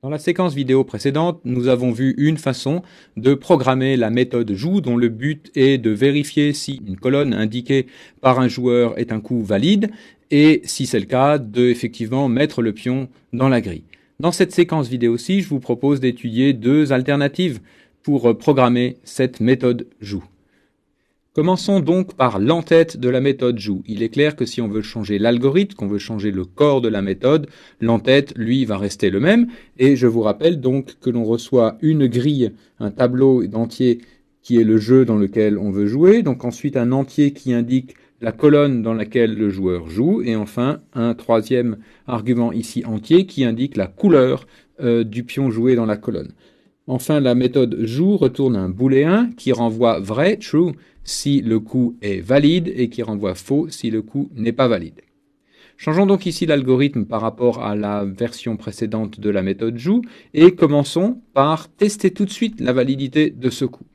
Dans la séquence vidéo précédente, nous avons vu une façon de programmer la méthode joue dont le but est de vérifier si une colonne indiquée par un joueur est un coup valide et si c'est le cas, de effectivement mettre le pion dans la grille. Dans cette séquence vidéo-ci, je vous propose d'étudier deux alternatives pour programmer cette méthode joue. Commençons donc par l'entête de la méthode joue. Il est clair que si on veut changer l'algorithme, qu'on veut changer le corps de la méthode, l'entête, lui, va rester le même. Et je vous rappelle donc que l'on reçoit une grille, un tableau d'entier qui est le jeu dans lequel on veut jouer. Donc ensuite un entier qui indique la colonne dans laquelle le joueur joue. Et enfin un troisième argument ici entier qui indique la couleur du pion joué dans la colonne. Enfin, la méthode joue retourne un booléen qui renvoie vrai, true, si le coup est valide et qui renvoie faux si le coup n'est pas valide. Changeons donc ici l'algorithme par rapport à la version précédente de la méthode joue et commençons par tester tout de suite la validité de ce coup.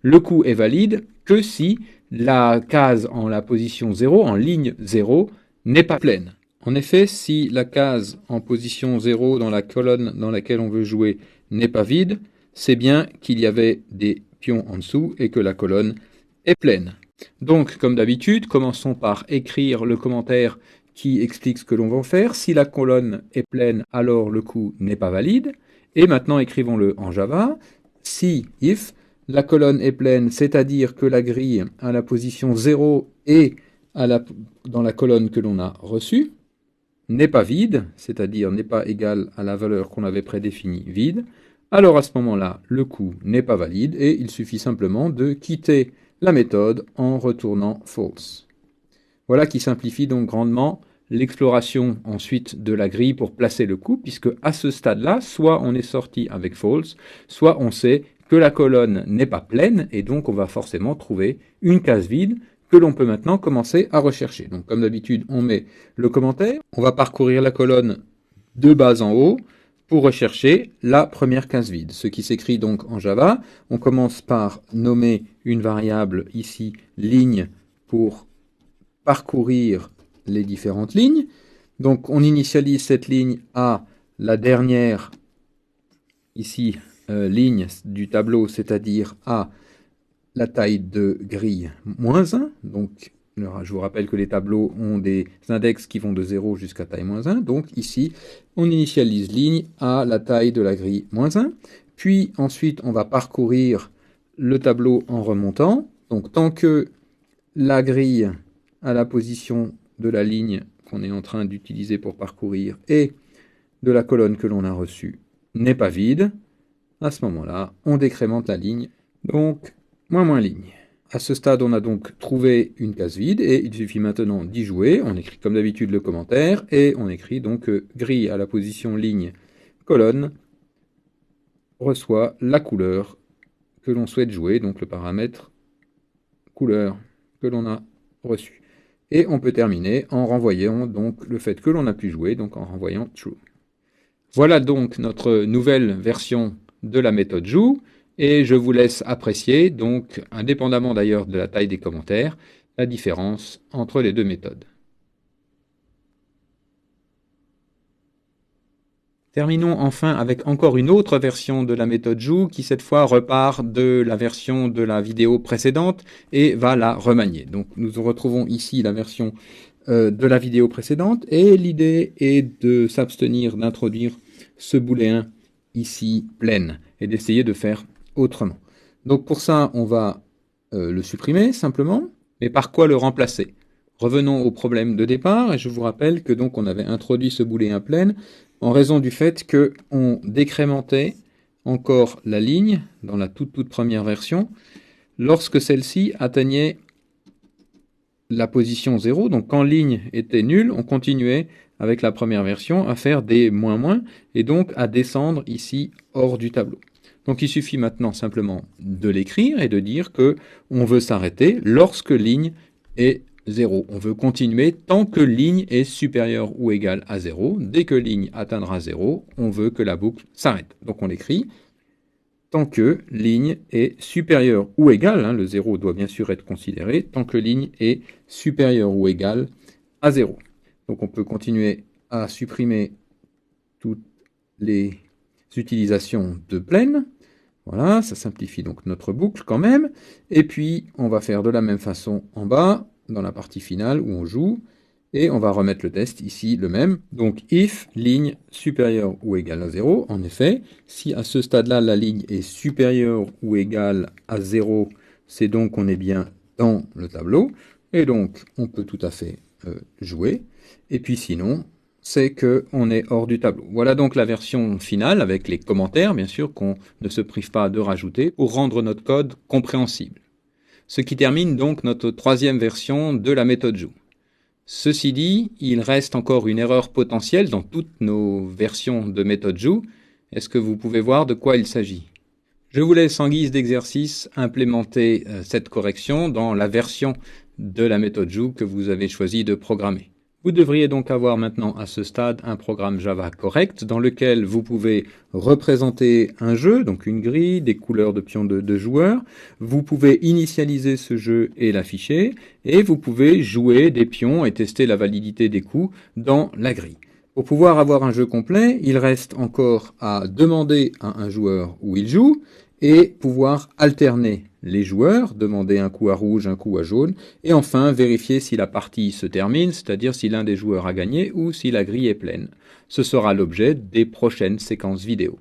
Le coup est valide que si la case en la position 0, en ligne 0, n'est pas pleine. En effet, si la case en position 0 dans la colonne dans laquelle on veut jouer n'est pas vide, c'est bien qu'il y avait des pions en dessous et que la colonne est pleine. Donc, comme d'habitude, commençons par écrire le commentaire qui explique ce que l'on va faire. Si la colonne est pleine, alors le coup n'est pas valide. Et maintenant, écrivons-le en Java. Si, if, la colonne est pleine, c'est-à-dire que la grille à la position 0 et dans la colonne que l'on a reçue, n'est pas vide, c'est-à-dire n'est pas égal à la valeur qu'on avait prédéfinie vide, alors à ce moment-là, le coup n'est pas valide et il suffit simplement de quitter la méthode en retournant false. Voilà qui simplifie donc grandement l'exploration ensuite de la grille pour placer le coup, puisque à ce stade-là, soit on est sorti avec false, soit on sait que la colonne n'est pas pleine et donc on va forcément trouver une case vide que l'on peut maintenant commencer à rechercher. Donc comme d'habitude, on met le commentaire, on va parcourir la colonne de bas en haut pour rechercher la première case vide. Ce qui s'écrit donc en Java, on commence par nommer une variable ici ligne pour parcourir les différentes lignes. Donc on initialise cette ligne à la dernière ici ligne du tableau, c'est-à-dire à la taille de grille -1. Donc je vous rappelle que les tableaux ont des index qui vont de 0 jusqu'à taille -1. Donc ici, on initialise ligne à la taille de la grille -1. Puis ensuite, on va parcourir le tableau en remontant. Donc tant que la grille à la position de la ligne qu'on est en train d'utiliser pour parcourir et de la colonne que l'on a reçue n'est pas vide, à ce moment-là, on décrémente la ligne. Donc, moins ligne. À ce stade, on a donc trouvé une case vide et il suffit maintenant d'y jouer. On écrit comme d'habitude le commentaire et on écrit donc grille à la position ligne colonne reçoit la couleur que l'on souhaite jouer, donc le paramètre couleur que l'on a reçu. Et on peut terminer en renvoyant donc le fait que l'on a pu jouer, donc en renvoyant true. Voilà donc notre nouvelle version de la méthode joue. Et je vous laisse apprécier, donc, indépendamment d'ailleurs de la taille des commentaires, la différence entre les deux méthodes. Terminons enfin avec encore une autre version de la méthode joue qui cette fois repart de la version de la vidéo précédente et va la remanier. Donc nous retrouvons ici la version de la vidéo précédente et l'idée est de s'abstenir d'introduire ce booléen ici pleine et d'essayer de faire autrement. Donc pour ça, on va le supprimer simplement, mais par quoi le remplacer? Revenons au problème de départ, et je vous rappelle que donc on avait introduit ce booléen pleine en raison du fait qu'on décrémentait encore la ligne dans la toute première version lorsque celle-ci atteignait la position 0. Donc quand ligne était nulle, on continuait avec la première version à faire des moins et donc à descendre ici hors du tableau. Donc il suffit maintenant simplement de l'écrire et de dire que on veut s'arrêter lorsque ligne est 0. On veut continuer tant que ligne est supérieure ou égale à 0. Dès que ligne atteindra 0, on veut que la boucle s'arrête. Donc on l'écrit tant que ligne est supérieure ou égale, le 0 doit bien sûr être considéré, tant que ligne est supérieure ou égale à 0. Donc on peut continuer à supprimer toutes les utilisations de plaine. Voilà, ça simplifie donc notre boucle quand même. Et puis, on va faire de la même façon en bas, dans la partie finale où on joue. Et on va remettre le test ici le même. Donc, if ligne supérieure ou égale à 0. En effet, si à ce stade-là, la ligne est supérieure ou égale à 0, c'est donc qu'on est bien dans le tableau. Et donc, on peut tout à fait jouer. Et puis sinon, c'est qu'on est hors du tableau. Voilà donc la version finale avec les commentaires, bien sûr, qu'on ne se prive pas de rajouter pour rendre notre code compréhensible. Ce qui termine donc notre troisième version de la méthode joue. Ceci dit, il reste encore une erreur potentielle dans toutes nos versions de méthode joue. Est-ce que vous pouvez voir de quoi il s'agit? Je vous laisse en guise d'exercice implémenter cette correction dans la version de la méthode joue que vous avez choisi de programmer. Vous devriez donc avoir maintenant à ce stade un programme Java correct dans lequel vous pouvez représenter un jeu, donc une grille, des couleurs de pions de joueurs. Vous pouvez initialiser ce jeu et l'afficher, et vous pouvez jouer des pions et tester la validité des coups dans la grille. Pour pouvoir avoir un jeu complet, il reste encore à demander à un joueur où il joue et pouvoir alterner les joueurs, demander un coup à rouge, un coup à jaune, et enfin vérifier si la partie se termine, c'est-à-dire si l'un des joueurs a gagné ou si la grille est pleine. Ce sera l'objet des prochaines séquences vidéo.